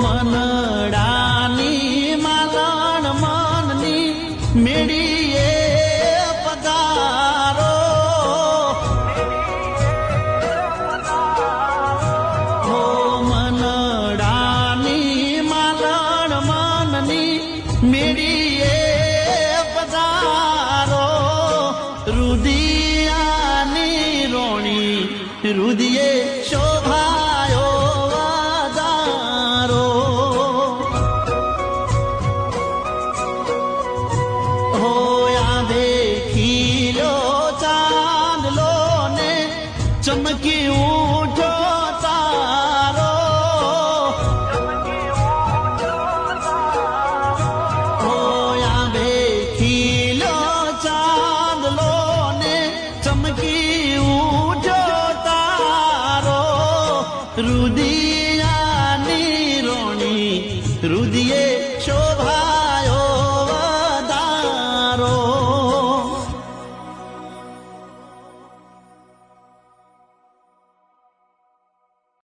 મનડાની માલણ મનની મેળીએ પધારો હો મનડાની માલણ મનની મેળીએ પધારો રુદિયાની રોણી રુદિયે શોભાયો વધારો હોયા દેખીલો ચાંદલો ને ચમકી ઉઠો તારો હોયા દેખીલો ચાંદલો ને ચમકી ઉઠો તારો રુદિ